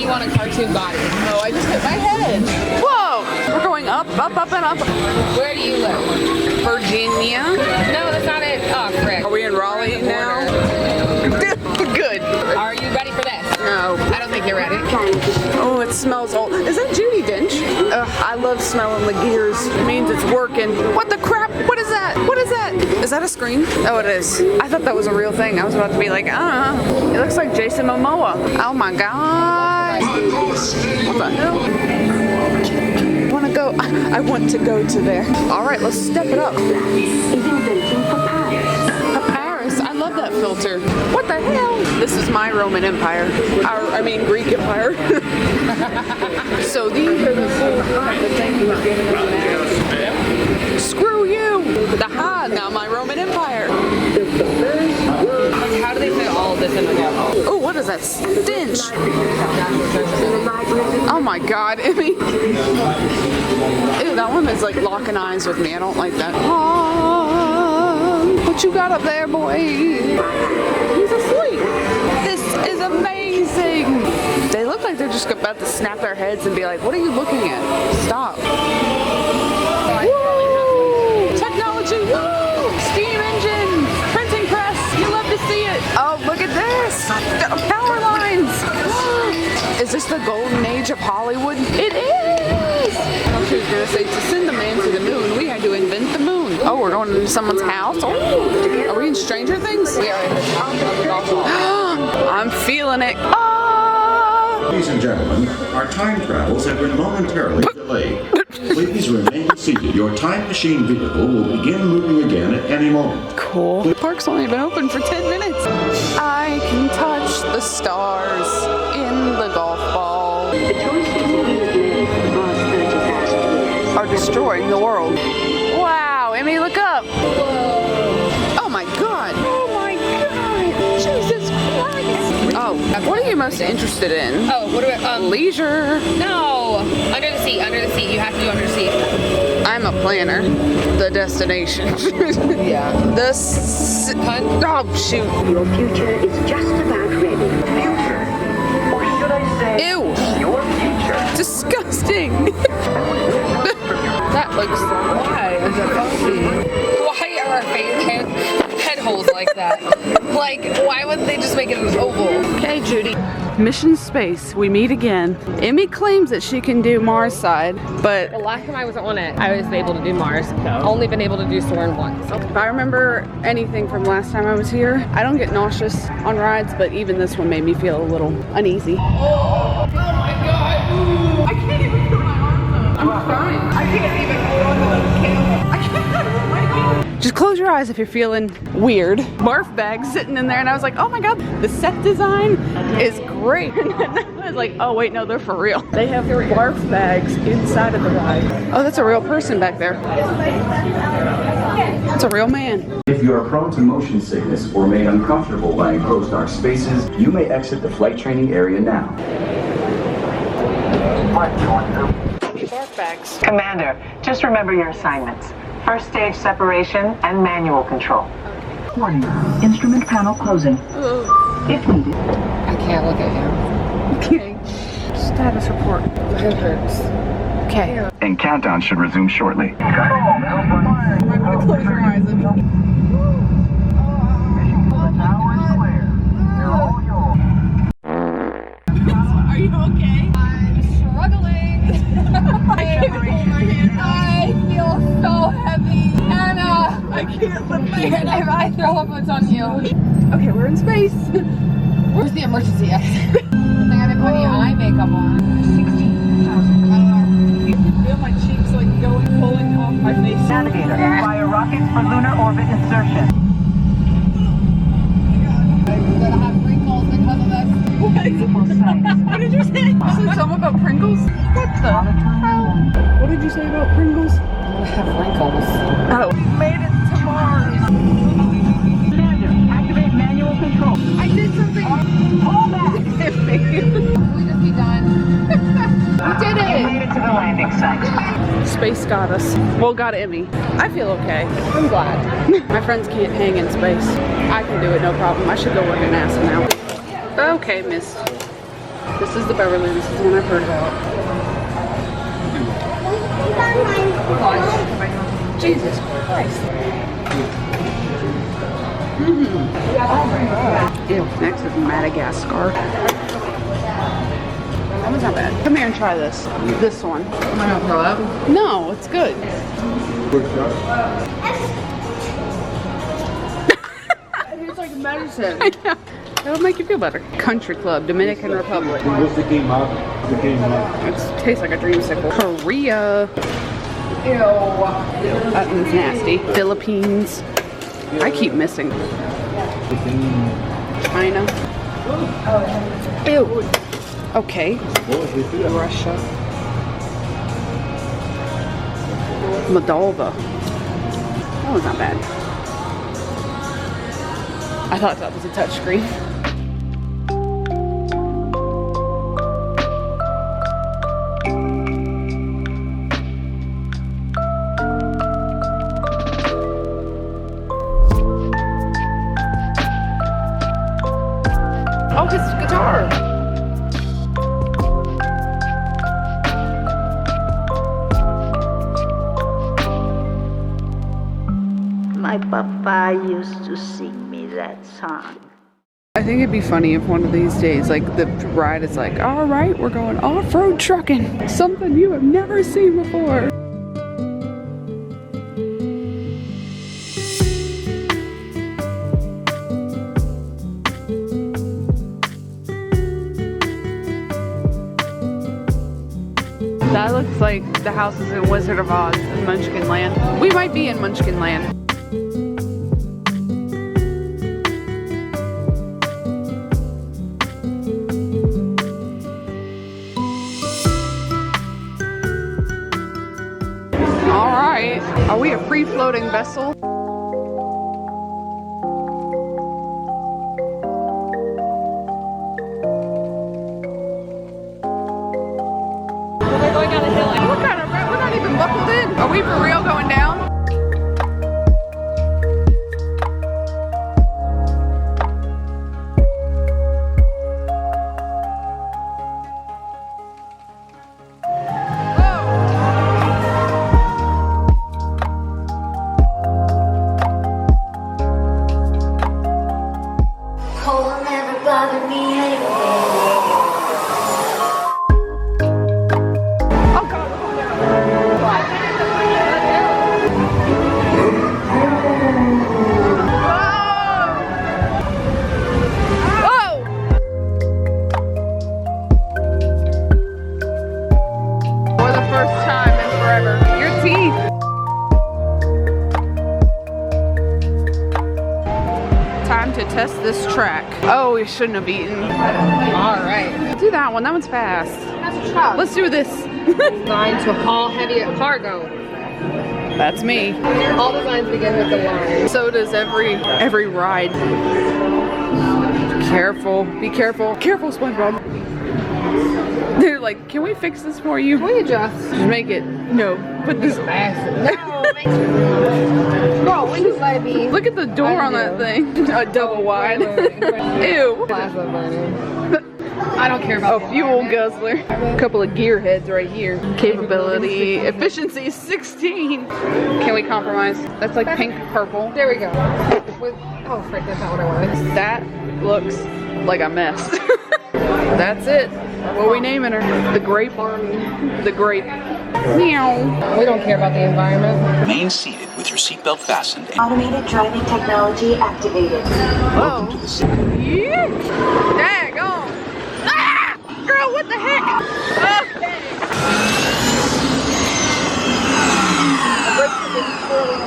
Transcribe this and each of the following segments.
you want a cartoon body. Oh, I just hit my head. Whoa! We're going up, up, up, and up. Where do you live? Virginia. No, that's not it. Oh, frick. Are we in Raleigh now? Good. Are you ready for this? No. I don't think you're ready. Oh, it smells old. Is that Judi Dench? Ugh, I love smelling the gears. It means it's working. What the crap? What is that? What is that? Is that a screen? Oh, it is. I thought that was a real thing. I was about to be like, It looks like Jason Momoa. Oh my God. What the hell? I want to go to there. All right, let's step it up. Paris. I love that filter. What the hell? This is my Roman Empire. Greek Empire. So these are the things we're giving us now. Screw you. Now my Roman Empire. How do they fit all of this in the bottle? Oh, what is that stench? Oh my God, Emmy. Ew, that one is like locking eyes with me. I don't like that. What you got up there, boy? He's asleep. This is amazing. They look like they're just about to snap their heads and be like, what are you looking at? Stop. Woo! Technology, woo! Steam engine, printing press. You love to see it. Oh, look at this. Power lines. Is this the golden age of Hollywood? It is! I was gonna say, to send a man to the moon, we had to invent the moon. Oh, we're going to someone's house? Oh, are we in Stranger Things? We are in the top of the golf ball. I'm feeling it. Ladies and gentlemen, our time travels have been momentarily delayed. Please remain seated. Your time machine vehicle will begin moving again at any moment. Cool. The park's only been open for 10 minutes. I can touch the stars in the golf ball. The choices we have made for the past 30,000 years are destroying the world. Wow, Emmy, look up. Whoa. Oh my God. Oh my God. Jesus Christ. Oh, what are you most interested in? Oh, what do I, leisure. No, under the seat, under the seat. You have to do under the seat. I'm a planner. The destination. Yeah. Oh, shoot. Your future is just about ready. Future? Or should I say, Ew. your future? Disgusting. That looks... Why is it funky? Why are our head holes like that? Like, why wouldn't they just make it an oval? Okay, Judy. Mission Space, we meet again. Emmy claims that she can do Mars side, but The last time I was on it, I was able to do Mars. Only been able to do Soarin' once. if I remember anything from last time I was here, I don't get nauseous on rides, but even this one made me feel a little uneasy. Oh my God! I can't even put my arms up. I'm crying. I can't even hold on to the camera. I can't. Oh my God. Just close your eyes if you're feeling weird. Barf bag sitting in there, and I was like, oh my God, the set design is great. And then I was like, oh wait, no, they're for real. They have barf bags inside of the ride. Oh, that's a real person back there. That's a real man. If you are prone to motion sickness or made uncomfortable by enclosed dark spaces, you may exit the flight training area now. Barf bags. Commander, just remember your assignments. First stage separation and manual control. Warning, instrument panel closing. If needed. I can't look at him. Okay. Status report. My head hurts. Okay. And countdown should resume shortly. Close your eyes. Are you okay? I'm struggling. I can't hold my hand. I feel so heavy. Anna! I can't lift my head If I throw up, it's on you. Okay, we're in space. Where's the emergency exit? I think I've been putting eye makeup on. 16,000. You can feel my cheeks like going, pulling off my face. Navigator, fire rockets for lunar orbit insertion. I'm gonna have wrinkles because of this. What did you say? You said something about Pringles? What the hell? What did you say about Pringles? I'm gonna have wrinkles. Oh. We made it to Mars. Commander, activate manual control. I did something. Pull back. Can we just be done? We did You it! made it to the landing site. Space got us. Well, got Emmy. I feel okay. I'm glad. My friends can't hang in space. I can do it, no problem. I should go work at NASA now. Okay, miss. This is the Beverly. This is the one I've heard about. Jesus Christ. Ew, next is Madagascar. That one's not bad. Come here and try this. This one. Am I gonna throw up? No, it's good. It's like medicine. I know. That'll make you feel better. Country Club, Dominican Republic. It tastes like a dreamsicle. Korea. Ew. That one's nasty. Philippines. I keep missing. China. Ew. Okay. Russia. Moldova. That was not bad. I thought that was a touchscreen. Oh, his guitar. My papa used to sing me that song. I think it'd be funny if one of these days, like, the ride is like, all right, we're going off-road trucking. Something you have never seen before. That looks like the houses in Wizard of Oz in Munchkin Land. We might be in Munchkin Land. All right, are we a free-floating vessel? Buckled in. Are we for real going down? Cold will never bother me anymore. Time to test this track. Oh, we shouldn't have eaten. All right. Do that one. That one's fast. That's a truck. Let's do this. Designed to haul heavy cargo. That's me. All designs begin with the line. So does every ride. Careful. Be careful. Careful, SpongeBob. They're like, can we fix this for you? Can we adjust? Just make it. No. Put this. Massive. No. Girl, we just let it be. Look at the door on that thing. A double wide. Ew. Plasma burning. I don't care about A fuel guzzler. A couple of gear heads right here. Capability. Efficiency 16. Can we compromise? That's like pink purple. There we go. Oh, frick, that's not what I wanted. That looks like a mess. That's it. What are we naming her? The Grape. The Grape. Meow. We don't care about the environment. Remain seated with your seatbelt fastened. Automated driving technology activated. Whoa. Yeah. Daggone. Ah! Girl, what the heck?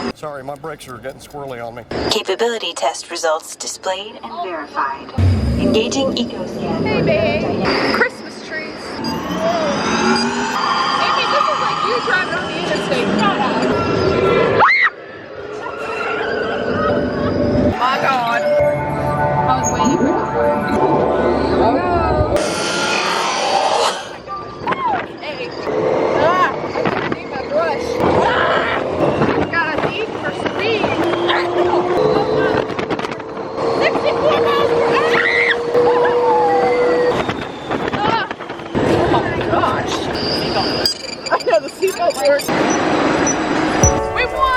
Okay. Sorry, my brakes are getting squirrely on me. Capability test results displayed and verified. Engaging EcoScan. Hey, babe. Christmas trees. Amy, this is like you driving on the interstate. My God. I was waiting for this one. Hey. Ah, I need my brush. Ah, got a need for speed. 64 miles per hour. seatbelt work. We won!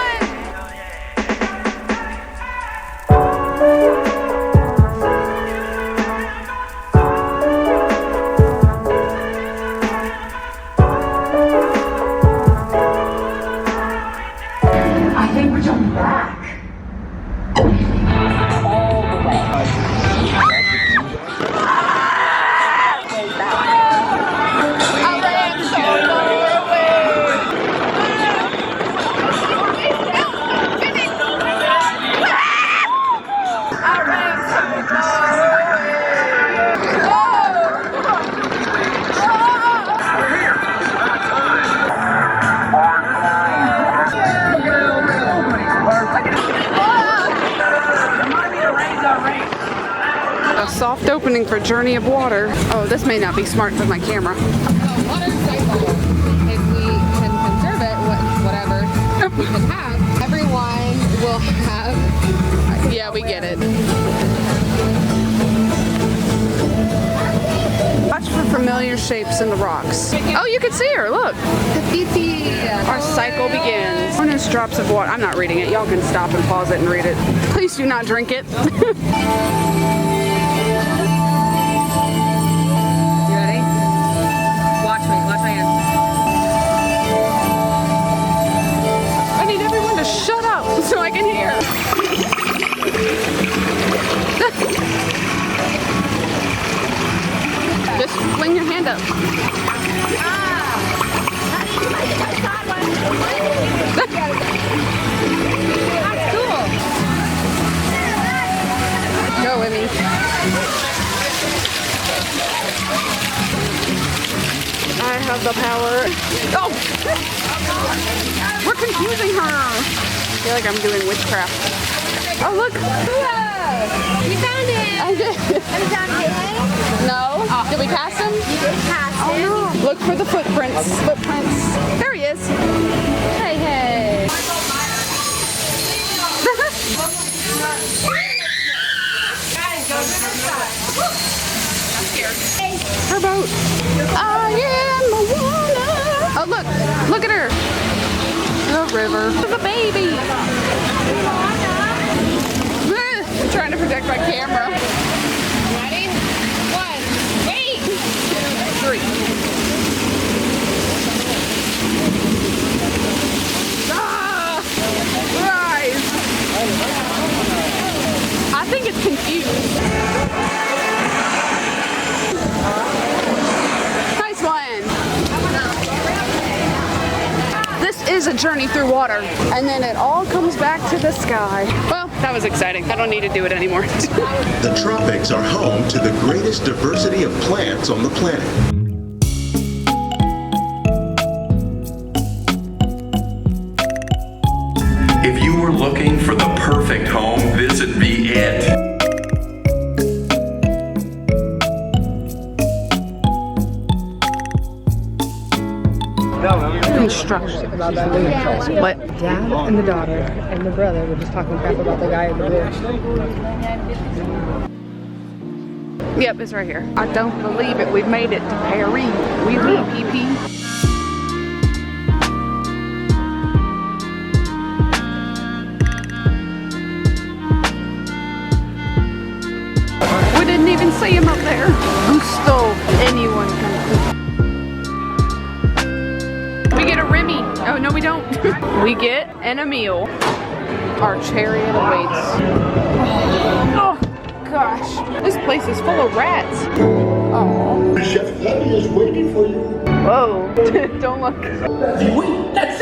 I think we're jumping back. All the way. A soft opening for Journey of Water. Oh, this may not be smart with my camera. Water cycle. If we can conserve it, whatever we can have, everyone will have. Yeah, we get it. Watch for familiar shapes in the rocks. Oh, you can see her. Look. Our cycle begins. Bonus drops of water. I'm not reading it. Y'all can stop and pause it and read it. Please do not drink it. Shut up so I can hear. Just fling your hand up. That's cool. Go, Emmy. I have the power. Oh! We're confusing her. I feel like I'm doing witchcraft. Oh, look. You found it. I did. Have you found it? No. Did we pass him? You did pass it. Oh, no. Look for the footprints. There he is. Hey, hey. Her boat. I am Moana. Oh, look. Look at her. The river. The baby. I'm trying to protect my camera. Ready? 1, wait. 2, 3. Ah! Rise. I think it's confused. Nice one. This is a journey through water, and then it all comes back to the sky. Well, that was exciting. I don't need to do it anymore. The tropics are home to the greatest diversity of plants on the planet. If you were looking for the perfect home, this would be it. Construction. About that league. What? Dad and the daughter and the brother were just talking crap about the guy in the bush. Yep, it's right here. I don't believe it. We've made it to Paris. We will, PP. We didn't even see him up there. Gusto. Anyone can. We get a Remy. Oh, no, we don't. We get an Emil. Our chariot awaits. Oh, gosh. This place is full of rats. Oh. Chef Henny is waiting for you. Whoa. Don't look. Wait, that's